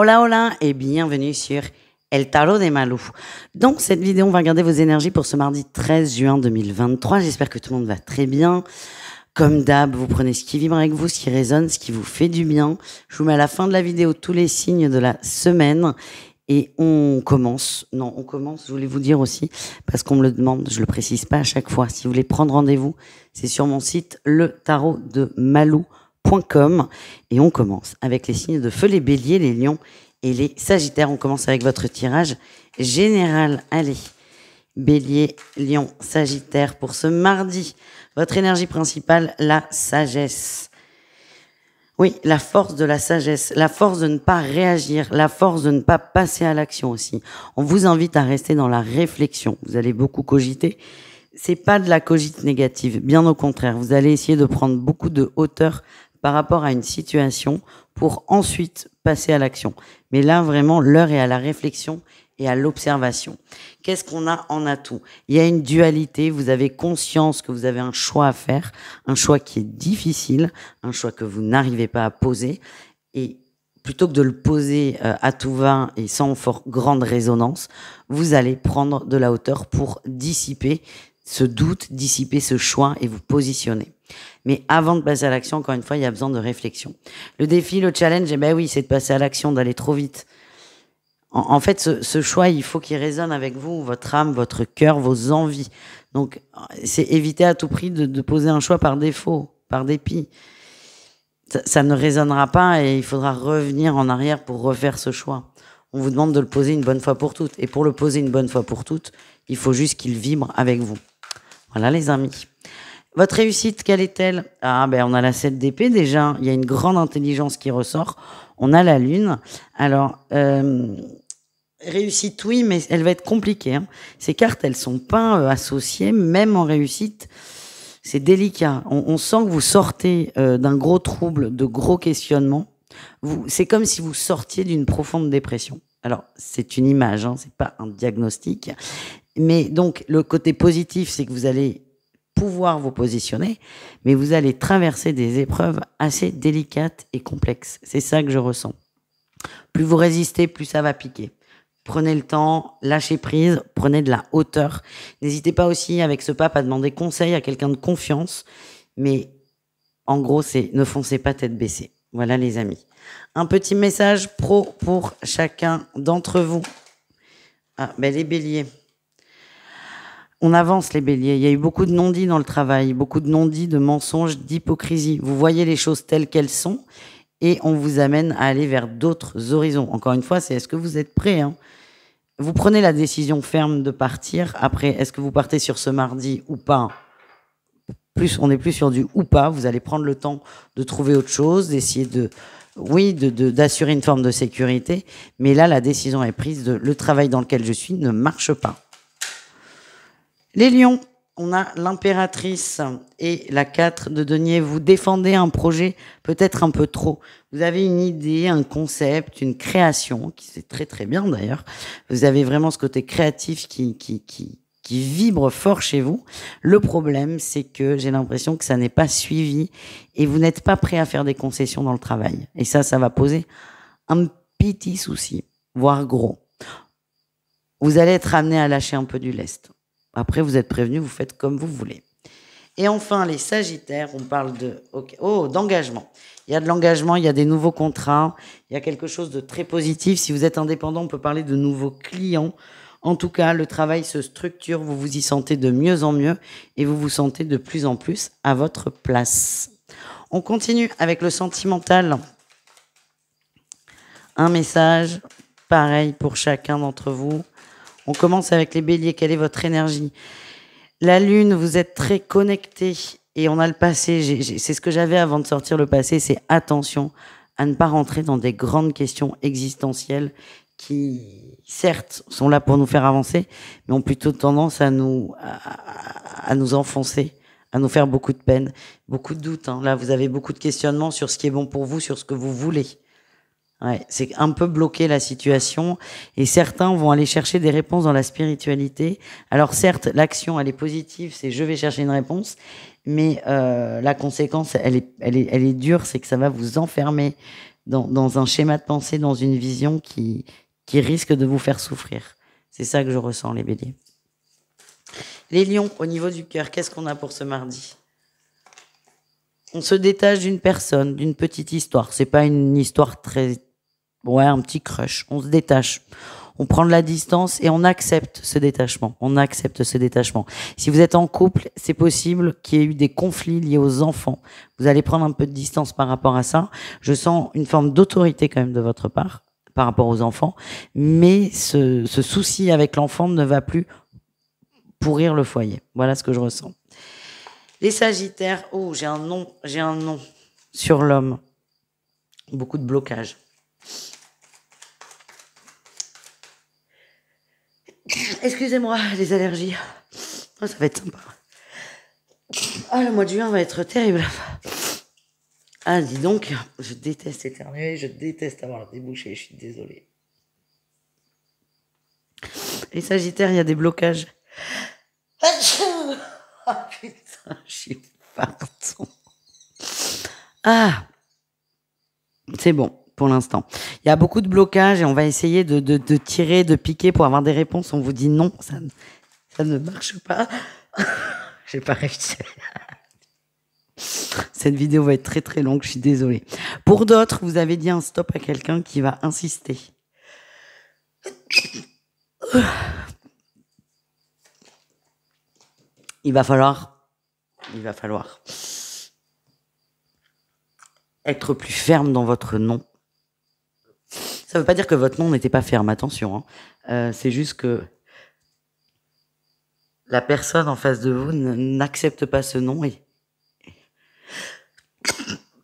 Hola hola et bienvenue sur El Tarot des Malou. Dans cette vidéo, on va regarder vos énergies pour ce mardi 13 juin 2023. J'espère que tout le monde va très bien. Comme d'hab, vous prenez ce qui vibre avec vous, ce qui résonne, ce qui vous fait du bien. Je vous mets à la fin de la vidéo tous les signes de la semaine. Et on commence, je voulais vous dire aussi, parce qu'on me le demande, je le précise pas à chaque fois. Si vous voulez prendre rendez-vous, c'est sur mon site letarotdemalou.com. Et on commence avec les signes de feu, les béliers, les lions et les sagittaires. On commence avec votre tirage général. Allez, bélier, lion, sagittaire pour ce mardi. Votre énergie principale, la sagesse. Oui, la force de la sagesse, la force de ne pas réagir, la force de ne pas passer à l'action aussi. On vous invite à rester dans la réflexion. Vous allez beaucoup cogiter. C'est pas de la cogite négative, bien au contraire. Vous allez essayer de prendre beaucoup de hauteur par rapport à une situation pour ensuite passer à l'action. Mais là, vraiment, l'heure est à la réflexion et à l'observation. Qu'est-ce qu'on a en atout? Il y a une dualité, vous avez conscience que vous avez un choix à faire, un choix qui est difficile, un choix que vous n'arrivez pas à poser, et plutôt que de le poser à tout va et sans grande résonance, vous allez prendre de la hauteur pour dissiper ce doute, dissiper ce choix et vous positionner. Mais avant de passer à l'action, encore une fois, il y a besoin de réflexion. Le défi, le challenge, oui, c'est de passer à l'action, d'aller trop vite. En fait, ce choix, il faut qu'il résonne avec vous, votre âme, votre cœur, vos envies. Donc, c'est éviter à tout prix de poser un choix par défaut, par dépit. Ça ne résonnera pas et il faudra revenir en arrière pour refaire ce choix. On vous demande de le poser une bonne fois pour toutes. Et pour le poser une bonne fois pour toutes, il faut juste qu'il vibre avec vous. Voilà les amis. Votre réussite, quelle est-elle? On a la 7 d'épée déjà. Il y a une grande intelligence qui ressort. On a la lune. Alors, réussite, oui, mais elle va être compliquée. Hein. Ces cartes, elles sont pas associées, même en réussite. C'est délicat. On sent que vous sortez d'un gros trouble, de gros questionnements. C'est comme si vous sortiez d'une profonde dépression. Alors, c'est une image, hein, c'est pas un diagnostic. Mais donc, le côté positif, c'est que vous allez pouvoir vous positionner, mais vous allez traverser des épreuves assez délicates et complexes. C'est ça que je ressens. Plus vous résistez, plus ça va piquer. Prenez le temps, lâchez prise, prenez de la hauteur. N'hésitez pas aussi avec ce pape à demander conseil à quelqu'un de confiance, mais en gros, c'est ne foncez pas tête baissée. Voilà les amis. Un petit message pro pour chacun d'entre vous. Les béliers. On avance les béliers. Il y a eu beaucoup de non-dits dans le travail, beaucoup de non-dits, de mensonges, d'hypocrisie. Vous voyez les choses telles qu'elles sont et on vous amène à aller vers d'autres horizons. Encore une fois, c'est est-ce que vous êtes prêts, hein? Vous prenez la décision ferme de partir. Après, est-ce que vous partez sur ce mardi ou pas? On est plus sur du ou pas. Vous allez prendre le temps de trouver autre chose, d'essayer d'assurer une forme de sécurité. Mais là, la décision est prise. Le travail dans lequel je suis ne marche pas. Les lions, on a l'impératrice et la 4 de denier. Vous défendez un projet peut-être un peu trop. Vous avez une idée, un concept, une création, qui c'est très très bien d'ailleurs. Vous avez vraiment ce côté créatif qui vibre fort chez vous. Le problème, c'est que j'ai l'impression que ça n'est pas suivi et vous n'êtes pas prêt à faire des concessions dans le travail. Et ça va poser un petit souci, voire gros. Vous allez être amené à lâcher un peu du lest. Après, vous êtes prévenu, vous faites comme vous voulez. Et enfin, les sagittaires, on parle d'engagement. Il y a de l'engagement, il y a des nouveaux contrats, il y a quelque chose de très positif. Si vous êtes indépendant, on peut parler de nouveaux clients. En tout cas, le travail se structure, vous vous y sentez de mieux en mieux et vous vous sentez de plus en plus à votre place. On continue avec le sentimental. Un message, pareil pour chacun d'entre vous. On commence avec les béliers. Quelle est votre énergie? La lune, vous êtes très connectés et on a le passé. C'est ce que j'avais avant de sortir le passé, c'est attention à ne pas rentrer dans des grandes questions existentielles qui, certes, sont là pour nous faire avancer, mais ont plutôt tendance à nous enfoncer, à nous faire beaucoup de peine, beaucoup de doutes. Hein. Là, vous avez beaucoup de questionnements sur ce qui est bon pour vous, sur ce que vous voulez. Ouais, c'est un peu bloqué la situation et certains vont aller chercher des réponses dans la spiritualité. Alors certes, l'action elle est positive, c'est je vais chercher une réponse, mais la conséquence elle est dure, c'est que ça va vous enfermer dans un schéma de pensée, dans une vision qui risque de vous faire souffrir. C'est ça que je ressens, les béliers. Les lions, au niveau du cœur, qu'est-ce qu'on a pour ce mardi? On se détache d'une personne, d'une petite histoire. C'est pas une histoire très... Ouais, un petit crush. On se détache. On prend de la distance et on accepte ce détachement. On accepte ce détachement. Si vous êtes en couple, c'est possible qu'il y ait eu des conflits liés aux enfants. Vous allez prendre un peu de distance par rapport à ça. Je sens une forme d'autorité quand même de votre part par rapport aux enfants. Mais ce souci avec l'enfant ne va plus pourrir le foyer. Voilà ce que je ressens. Les Sagittaires, oh, j'ai un nom sur l'homme. Beaucoup de blocage. Excusez-moi, les allergies. Oh, ça va être sympa. Ah, le mois de juin va être terrible. Ah, dis donc, je déteste éternuer, je déteste avoir des bouchées, je suis désolée. Les Sagittaires, il y a des blocages. Ah, putain, je suis partant. Ah, c'est bon. Pour l'instant. Il y a beaucoup de blocages et on va essayer de tirer, de piquer pour avoir des réponses. On vous dit non, ça ne marche pas. J'ai pas réussi. Cette vidéo va être très très longue, je suis désolée. Pour d'autres, vous avez dit un stop à quelqu'un qui va insister. Il va falloir être plus ferme dans votre non. Ça ne veut pas dire que votre nom n'était pas ferme, attention. Hein. C'est juste que la personne en face de vous n'accepte pas ce nom et...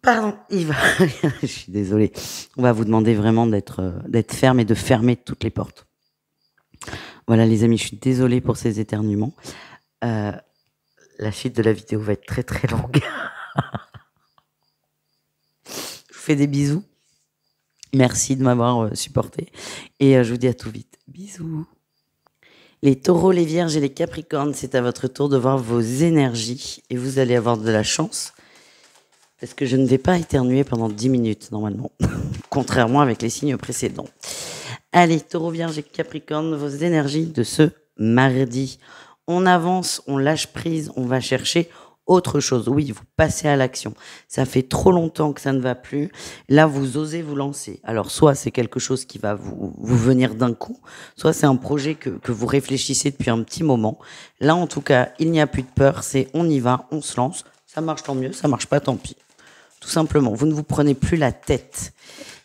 Pardon, je suis désolée. On va vous demander vraiment d'être ferme et de fermer toutes les portes. Voilà les amis, je suis désolée pour ces éternuements. La suite de la vidéo va être très très longue. Je vous fais des bisous. Merci de m'avoir supporté. Et je vous dis à tout vite. Bisous. Les taureaux, les vierges et les capricornes, c'est à votre tour de voir vos énergies. Et vous allez avoir de la chance. Parce que je ne vais pas éternuer pendant 10 minutes, normalement. Contrairement avec les signes précédents. Allez, taureaux, vierges et capricornes, vos énergies de ce mardi. On avance, on lâche prise, on va chercher autre chose. Oui, vous passez à l'action. Ça fait trop longtemps que ça ne va plus. Là, vous osez vous lancer. Alors, soit c'est quelque chose qui va vous venir d'un coup, soit c'est un projet que vous réfléchissez depuis un petit moment. Là, en tout cas, il n'y a plus de peur. C'est on y va, on se lance. Ça marche, tant mieux. Ça marche pas, tant pis. Tout simplement. Vous ne vous prenez plus la tête.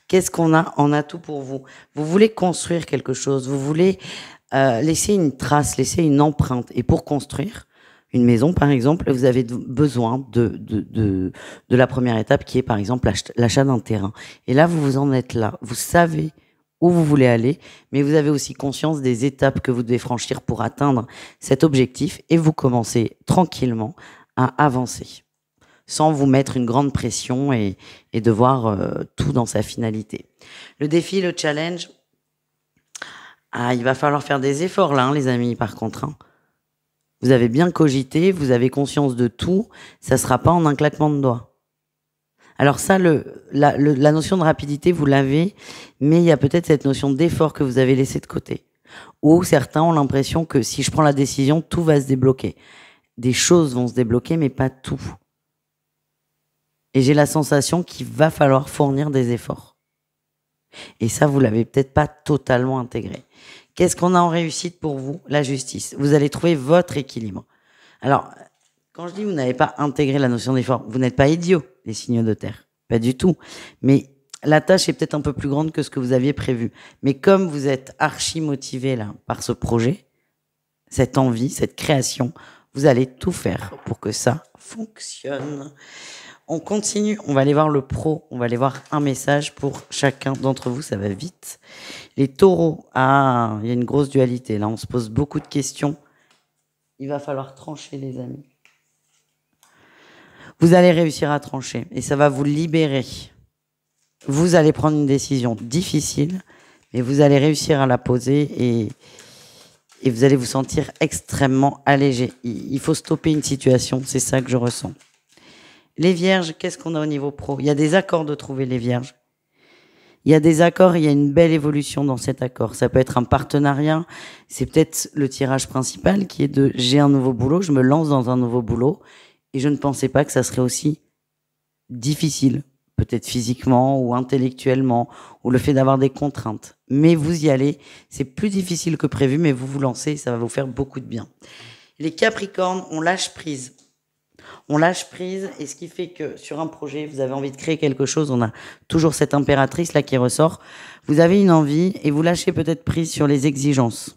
Qu'est-ce qu'on a en atout pour vous? Vous voulez construire quelque chose. Vous voulez laisser une trace, laisser une empreinte. Et pour construire une maison, par exemple, vous avez besoin de la première étape qui est, par exemple, l'achat d'un terrain. Et là, vous en êtes là. Vous savez où vous voulez aller, mais vous avez aussi conscience des étapes que vous devez franchir pour atteindre cet objectif et vous commencez tranquillement à avancer sans vous mettre une grande pression et de voir tout dans sa finalité. Le défi, le challenge, il va falloir faire des efforts là, hein, les amis, par contre. Hein. Vous avez bien cogité, vous avez conscience de tout, ça sera pas en un claquement de doigts. Alors ça, la notion de rapidité, vous l'avez, mais il y a peut-être cette notion d'effort que vous avez laissé de côté. Ou certains ont l'impression que si je prends la décision, tout va se débloquer. Des choses vont se débloquer, mais pas tout. Et j'ai la sensation qu'il va falloir fournir des efforts. Et ça, vous l'avez peut-être pas totalement intégré. Qu'est-ce qu'on a en réussite pour vous? La justice. Vous allez trouver votre équilibre. Alors, quand je dis vous n'avez pas intégré la notion d'effort, vous n'êtes pas idiots, les signes de terre. Pas du tout. Mais la tâche est peut-être un peu plus grande que ce que vous aviez prévu. Mais comme vous êtes archi motivé là par ce projet, cette envie, cette création, vous allez tout faire pour que ça fonctionne. On continue, on va aller voir le pro, on va aller voir un message pour chacun d'entre vous, ça va vite. Les taureaux, il y a une grosse dualité, là on se pose beaucoup de questions. Il va falloir trancher les amis. Vous allez réussir à trancher et ça va vous libérer. Vous allez prendre une décision difficile, mais vous allez réussir à la poser et vous allez vous sentir extrêmement allégé. Il faut stopper une situation, c'est ça que je ressens. Les vierges, qu'est-ce qu'on a au niveau pro? Il y a des accords de trouver les vierges. Il y a des accords, il y a une belle évolution dans cet accord. Ça peut être un partenariat, c'est peut-être le tirage principal qui est de j'ai un nouveau boulot, je me lance dans un nouveau boulot et je ne pensais pas que ça serait aussi difficile, peut-être physiquement ou intellectuellement, ou le fait d'avoir des contraintes. Mais vous y allez, c'est plus difficile que prévu, mais vous vous lancez, ça va vous faire beaucoup de bien. Les Capricornes, on lâche prise. On lâche prise, et ce qui fait que sur un projet, vous avez envie de créer quelque chose, on a toujours cette impératrice là qui ressort, vous avez une envie et vous lâchez peut-être prise sur les exigences.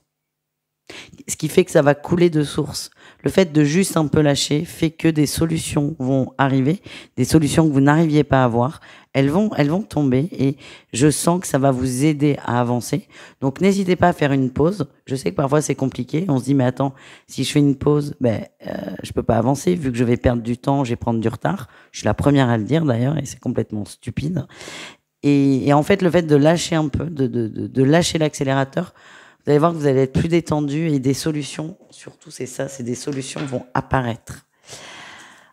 Ce qui fait que ça va couler de source. Le fait de juste un peu lâcher fait que des solutions vont arriver, des solutions que vous n'arriviez pas à avoir. Elles vont tomber et je sens que ça va vous aider à avancer. Donc n'hésitez pas à faire une pause. Je sais que parfois c'est compliqué. On se dit mais attends, si je fais une pause, je peux pas avancer vu que je vais perdre du temps, je vais prendre du retard. Je suis la première à le dire d'ailleurs et c'est complètement stupide. Et en fait le fait de lâcher un peu, de lâcher l'accélérateur, vous allez voir que vous allez être plus détendu et des solutions, surtout c'est ça, c'est des solutions vont apparaître.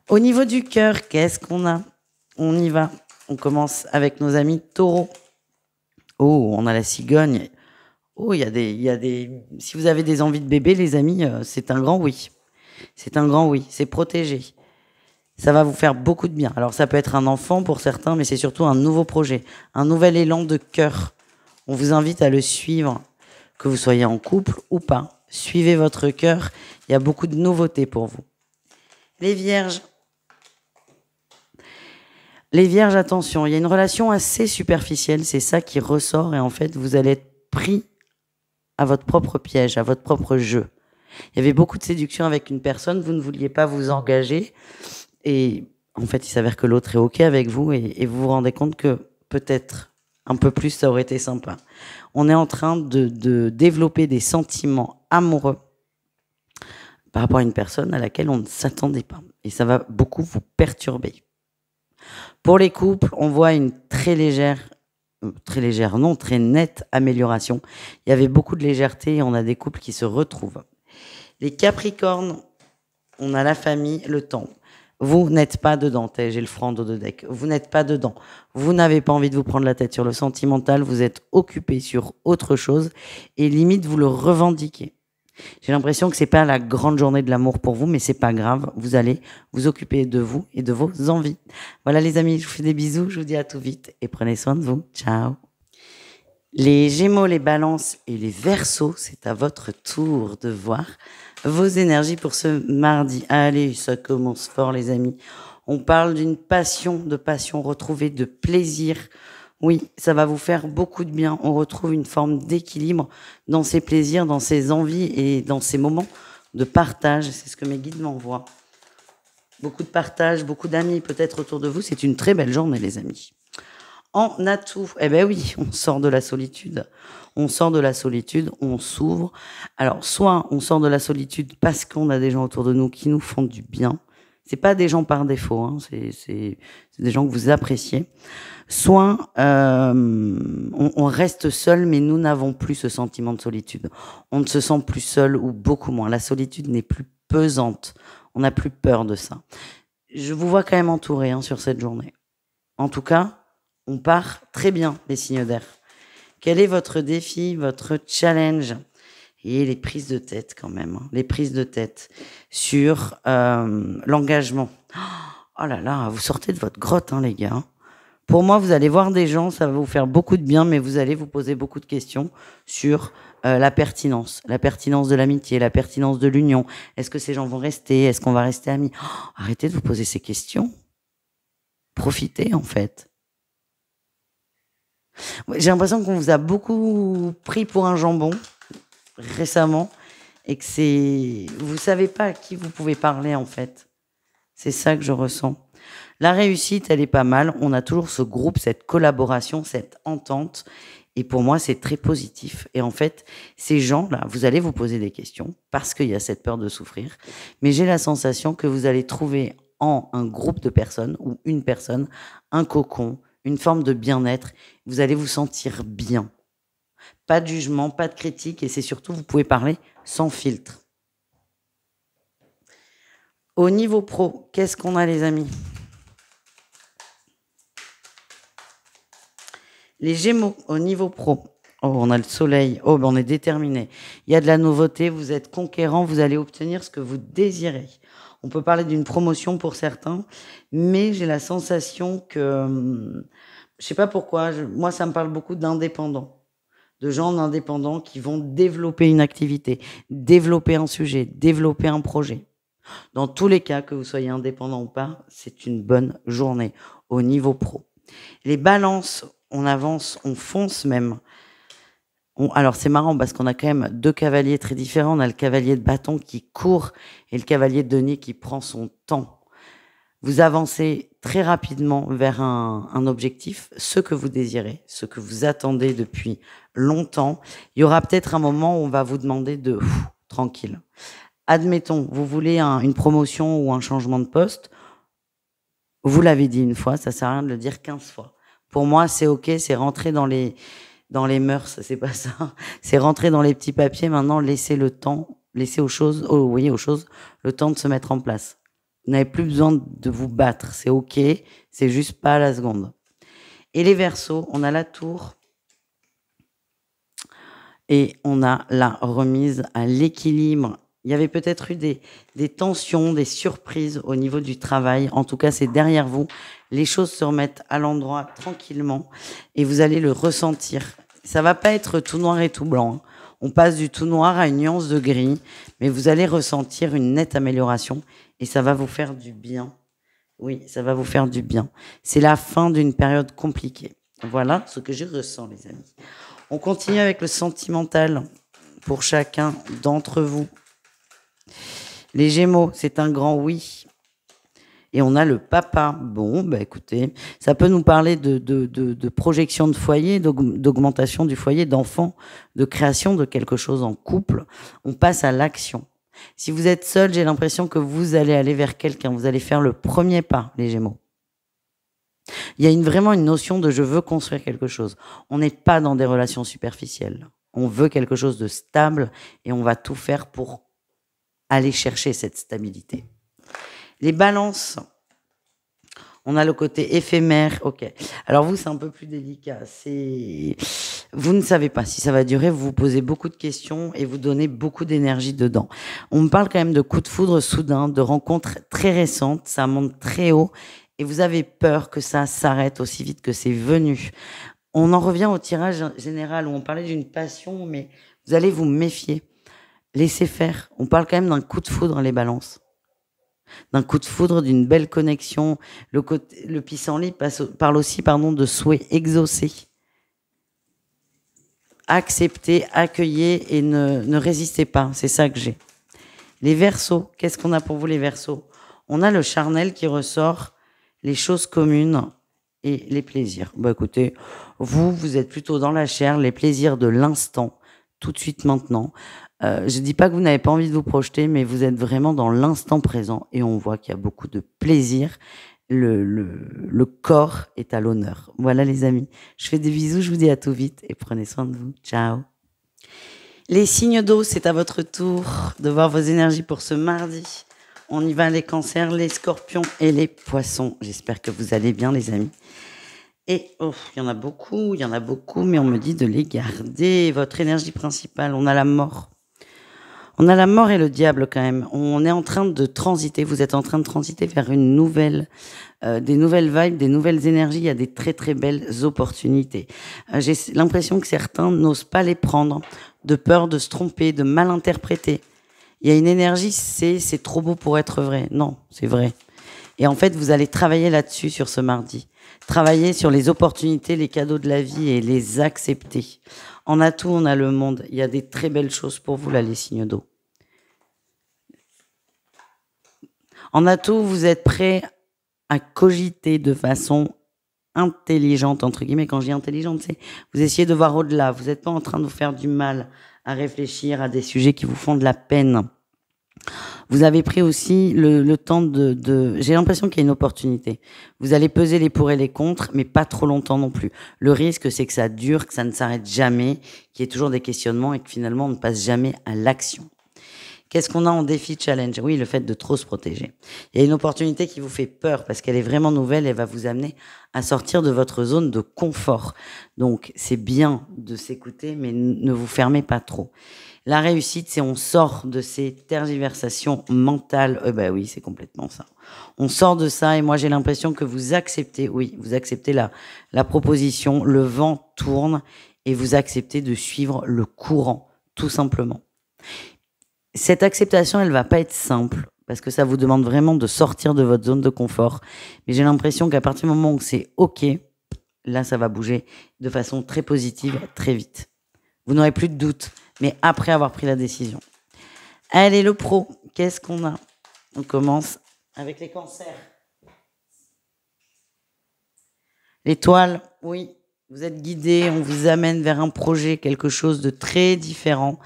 Au niveau du cœur, qu'est-ce qu'on a? On y va. On commence avec nos amis taureaux. Oh, on a la cigogne. Oh, il y a des. Si vous avez des envies de bébé, les amis, c'est un grand oui. C'est un grand oui. C'est protégé. Ça va vous faire beaucoup de bien. Alors ça peut être un enfant pour certains, mais c'est surtout un nouveau projet, un nouvel élan de cœur. On vous invite à le suivre. Que vous soyez en couple ou pas, suivez votre cœur, il y a beaucoup de nouveautés pour vous. Les vierges. Les vierges, attention, il y a une relation assez superficielle, c'est ça qui ressort et en fait vous allez être pris à votre propre piège, à votre propre jeu. Il y avait beaucoup de séduction avec une personne, vous ne vouliez pas vous engager et en fait il s'avère que l'autre est ok avec vous et vous vous rendez compte que peut-être un peu plus ça aurait été sympa. On est en train de développer des sentiments amoureux par rapport à une personne à laquelle on ne s'attendait pas. Et ça va beaucoup vous perturber. Pour les couples, on voit une très nette amélioration. Il y avait beaucoup de légèreté et on a des couples qui se retrouvent. Les Capricornes, on a la famille, le temps. Vous n'êtes pas dedans, j'ai le franc dos de deck. Vous n'êtes pas dedans. Vous n'avez pas envie de vous prendre la tête sur le sentimental. Vous êtes occupé sur autre chose et limite vous le revendiquez. J'ai l'impression que c'est pas la grande journée de l'amour pour vous, mais c'est pas grave. Vous allez vous occuper de vous et de vos envies. Voilà les amis, je vous fais des bisous. Je vous dis à tout vite et prenez soin de vous. Ciao. Les Gémeaux, les Balances et les Verseaux, c'est à votre tour de voir vos énergies pour ce mardi. Allez, ça commence fort les amis. On parle d'une passion, de passion retrouvée, de plaisir. Oui, ça va vous faire beaucoup de bien. On retrouve une forme d'équilibre dans ces plaisirs, dans ces envies et dans ces moments de partage. C'est ce que mes guides m'envoient. Beaucoup de partage, beaucoup d'amis peut-être autour de vous. C'est une très belle journée les amis. En atout, eh ben oui, on sort de la solitude. On sort de la solitude, on s'ouvre. Alors, soit on sort de la solitude parce qu'on a des gens autour de nous qui nous font du bien. C'est pas des gens par défaut, hein, c'est des gens que vous appréciez. Soit on reste seul, mais nous n'avons plus ce sentiment de solitude. On ne se sent plus seul ou beaucoup moins. La solitude n'est plus pesante. On n'a plus peur de ça. Je vous vois quand même entouré sur cette journée. En tout cas, on part très bien, les signes d'air. Quel est votre défi, votre challenge? Et les prises de tête quand même, les prises de tête sur l'engagement. Oh là là, vous sortez de votre grotte, les gars. Pour moi, vous allez voir des gens, ça va vous faire beaucoup de bien, mais vous allez vous poser beaucoup de questions sur la pertinence de l'amitié, la pertinence de l'union. Est-ce que ces gens vont rester? Est-ce qu'on va rester amis? Arrêtez de vous poser ces questions. Profitez, en fait. J'ai l'impression qu'on vous a beaucoup pris pour un jambon récemment et que vous savez pas à qui vous pouvez parler, en fait. C'est ça que je ressens. La réussite, elle est pas mal. On a toujours ce groupe, cette collaboration, cette entente. Et pour moi, c'est très positif. Et en fait, ces gens-là, vous allez vous poser des questions parce qu'il y a cette peur de souffrir. Mais j'ai la sensation que vous allez trouver en un groupe de personnes ou une personne, un cocon, une forme de bien-être. Vous allez vous sentir bien. Pas de jugement, pas de critique. Et c'est surtout, vous pouvez parler sans filtre. Au niveau pro, qu'est-ce qu'on a, les amis ? Les Gémeaux, au niveau pro. Oh, on a le soleil. Oh, ben on est déterminé. Il y a de la nouveauté. Vous êtes conquérant. Vous allez obtenir ce que vous désirez. On peut parler d'une promotion pour certains, mais j'ai la sensation que, je sais pas pourquoi, moi, ça me parle beaucoup d'indépendants, de gens indépendants qui vont développer une activité, développer un sujet, développer un projet. Dans tous les cas, que vous soyez indépendant ou pas, c'est une bonne journée au niveau pro. Les balances, on avance, on fonce même. Alors c'est marrant parce qu'on a quand même deux cavaliers très différents. On a le cavalier de bâton qui court et le cavalier de denier qui prend son temps. Vous avancez très rapidement vers un objectif, ce que vous désirez, ce que vous attendez depuis longtemps. Il y aura peut-être un moment où on va vous demander de tranquille. Admettons, vous voulez une promotion ou un changement de poste. Vous l'avez dit une fois, ça sert à rien de le dire 15 fois. Pour moi, c'est OK, c'est rentrer dans les mœurs, c'est pas ça. C'est rentrer dans les petits papiers. Maintenant, laissez le temps, laissez aux choses le temps de se mettre en place. Vous n'avez plus besoin de vous battre. C'est OK, c'est juste pas à la seconde. Et les Verseaux, on a la tour et on a la remise à l'équilibre. Il y avait peut-être eu des tensions, des surprises au niveau du travail. En tout cas, c'est derrière vous. Les choses se remettent à l'endroit tranquillement et vous allez le ressentir. Ça va pas être tout noir et tout blanc, hein. On passe du tout noir à une nuance de gris, mais vous allez ressentir une nette amélioration et ça va vous faire du bien. Oui, ça va vous faire du bien. C'est la fin d'une période compliquée. Voilà ce que je ressens, les amis. On continue avec le sentimental pour chacun d'entre vous. Les Gémeaux, c'est un grand oui. Et on a le papa. Bon, bah écoutez, ça peut nous parler de projection de foyer, d'augmentation du foyer, d'enfants, de création de quelque chose en couple. On passe à l'action. Si vous êtes seul, j'ai l'impression que vous allez aller vers quelqu'un. Vous allez faire le premier pas, les Gémeaux. Il y a vraiment une notion de je veux construire quelque chose. On n'est pas dans des relations superficielles. On veut quelque chose de stable et on va tout faire pour aller chercher cette stabilité. Les balances, on a le côté éphémère. Ok. Alors vous, c'est un peu plus délicat. Vous ne savez pas si ça va durer. Vous vous posez beaucoup de questions et vous donnez beaucoup d'énergie dedans. On me parle quand même de coups de foudre soudains, de rencontres très récentes. Ça monte très haut et vous avez peur que ça s'arrête aussi vite que c'est venu. On en revient au tirage général où on parlait d'une passion, mais vous allez vous méfier. Laissez faire. On parle quand même d'un coup de foudre, les balances. D'un coup de foudre, d'une belle connexion. Le pissenlit parle aussi de souhait exaucé. Acceptez, accueillez et ne résistez pas. C'est ça que j'ai. Les Verseaux, qu'est-ce qu'on a pour vous, les Verseaux? On a le charnel qui ressort, les choses communes et les plaisirs. Bah écoutez, vous êtes plutôt dans la chair, les plaisirs de l'instant, tout de suite maintenant. Je dis pas que vous n'avez pas envie de vous projeter, mais vous êtes vraiment dans l'instant présent et on voit qu'il y a beaucoup de plaisir. Le corps est à l'honneur. Voilà les amis. Je fais des bisous, je vous dis à tout vite et prenez soin de vous. Ciao. Les signes d'eau, c'est à votre tour de voir vos énergies pour ce mardi. On y va, les cancers, les scorpions et les poissons. J'espère que vous allez bien, les amis. Et il y en a beaucoup, mais on me dit de les garder. Votre énergie principale, on a la mort. On a la mort et le diable quand même. On est en train de transiter, vous êtes en train de transiter vers une nouvelle, des nouvelles vibes, des nouvelles énergies. Il y a des très très belles opportunités. J'ai l'impression que certains n'osent pas les prendre, de peur de se tromper, de mal interpréter. Il y a une énergie, c'est trop beau pour être vrai. Non, c'est vrai. Et en fait, vous allez travailler là-dessus sur ce mardi. Travailler sur les opportunités, les cadeaux de la vie et les accepter. En atout, on a le monde. Il y a des très belles choses pour vous là, les signes d'eau. En atout, vous êtes prêts à cogiter de façon intelligente, entre guillemets. Quand je dis intelligente, c'est vous essayez de voir au-delà. Vous n'êtes pas en train de vous faire du mal à réfléchir à des sujets qui vous font de la peine. Vous avez pris aussi le temps j'ai l'impression qu'il y a une opportunité. Vous allez peser les pour et les contre, mais pas trop longtemps non plus. Le risque, c'est que ça dure, que ça ne s'arrête jamais, qu'il y ait toujours des questionnements et que finalement, on ne passe jamais à l'action. Qu'est-ce qu'on a en défi challenge? Oui, le fait de trop se protéger. Il y a une opportunité qui vous fait peur parce qu'elle est vraiment nouvelle, elle va vous amener à sortir de votre zone de confort. Donc, c'est bien de s'écouter, mais ne vous fermez pas trop. La réussite, c'est on sort de ces tergiversations mentales. Ben oui, c'est complètement ça. On sort de ça et moi, j'ai l'impression que vous acceptez, oui, vous acceptez la proposition, le vent tourne et vous acceptez de suivre le courant, tout simplement. Cette acceptation, elle va pas être simple parce que ça vous demande vraiment de sortir de votre zone de confort. Mais j'ai l'impression qu'à partir du moment où c'est OK, là, ça va bouger de façon très positive, très vite. Vous n'aurez plus de doute, mais après avoir pris la décision. Allez, le pro, qu'est-ce qu'on a? On commence avec les cancers. L'étoile, oui, vous êtes guidé, on vous amène vers un projet, quelque chose de très différent,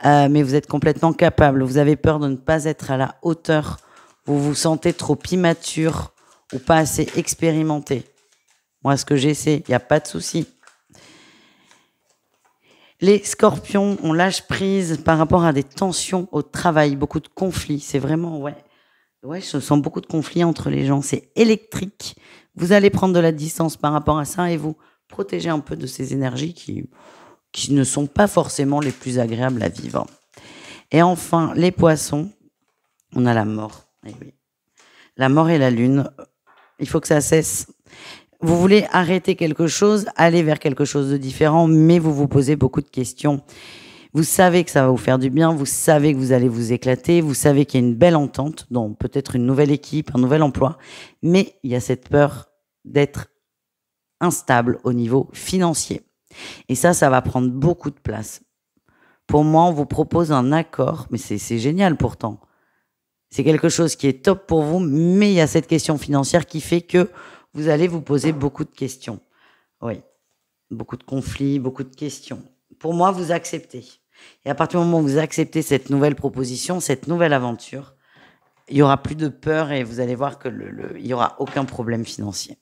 mais vous êtes complètement capable. Vous avez peur de ne pas être à la hauteur, vous vous sentez trop immature ou pas assez expérimenté. Moi, ce que j'essaie, il n'y a pas de souci. Les scorpions, on lâche prise par rapport à des tensions au travail, beaucoup de conflits. C'est vraiment, ouais, je sens beaucoup de conflits entre les gens. C'est électrique. Vous allez prendre de la distance par rapport à ça et vous protéger un peu de ces énergies qui ne sont pas forcément les plus agréables à vivre. Et enfin, les poissons, on a la mort. Eh oui. La mort et la lune, il faut que ça cesse. Vous voulez arrêter quelque chose, aller vers quelque chose de différent, mais vous vous posez beaucoup de questions. Vous savez que ça va vous faire du bien, vous savez que vous allez vous éclater, vous savez qu'il y a une belle entente, donc peut-être une nouvelle équipe, un nouvel emploi, mais il y a cette peur d'être instable au niveau financier. Et ça va prendre beaucoup de place. Pour moi, on vous propose un accord, mais c'est génial pourtant. C'est quelque chose qui est top pour vous, mais il y a cette question financière qui fait que vous allez vous poser beaucoup de questions. Oui, beaucoup de conflits, beaucoup de questions. Pour moi, vous acceptez. Et à partir du moment où vous acceptez cette nouvelle proposition, cette nouvelle aventure, il n'y aura plus de peur et vous allez voir qu'il n'y aura aucun problème financier.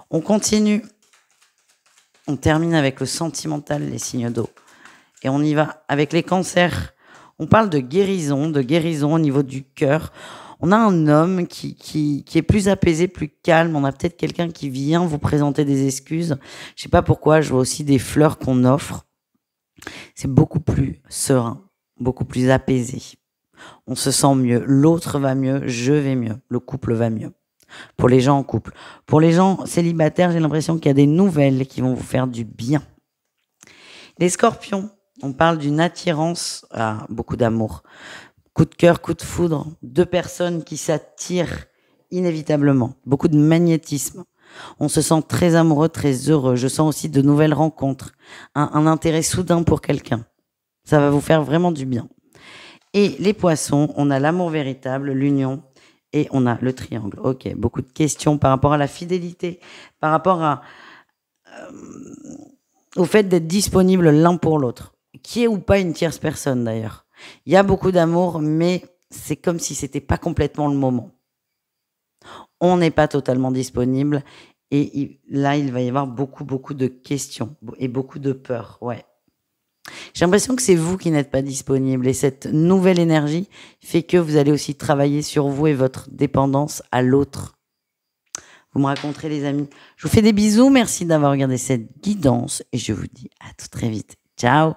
On continue. On termine avec le sentimental, les signes d'eau. Et on y va avec les cancers. On parle de guérison au niveau du cœur. On a un homme qui est plus apaisé, plus calme. On a peut-être quelqu'un qui vient vous présenter des excuses. Je sais pas pourquoi, je vois aussi des fleurs qu'on offre. C'est beaucoup plus serein, beaucoup plus apaisé. On se sent mieux, l'autre va mieux, je vais mieux, le couple va mieux. Pour les gens en couple. Pour les gens célibataires, j'ai l'impression qu'il y a des nouvelles qui vont vous faire du bien. Les scorpions, on parle d'une attirance à beaucoup d'amour. Coup de cœur, coup de foudre, deux personnes qui s'attirent inévitablement. Beaucoup de magnétisme. On se sent très amoureux, très heureux. Je sens aussi de nouvelles rencontres. Un intérêt soudain pour quelqu'un. Ça va vous faire vraiment du bien. Et les poissons, on a l'amour véritable, l'union, et on a le triangle. Ok, beaucoup de questions par rapport à la fidélité, par rapport au fait d'être disponible l'un pour l'autre. Qui est ou pas une tierce personne d'ailleurs. Il y a beaucoup d'amour, mais c'est comme si c'était pas complètement le moment. On n'est pas totalement disponible et là, il va y avoir beaucoup de questions et beaucoup de peur. Ouais. J'ai l'impression que c'est vous qui n'êtes pas disponible et cette nouvelle énergie fait que vous allez aussi travailler sur vous et votre dépendance à l'autre. Vous me raconterez les amis. Je vous fais des bisous, merci d'avoir regardé cette guidance et je vous dis à tout très vite. Ciao!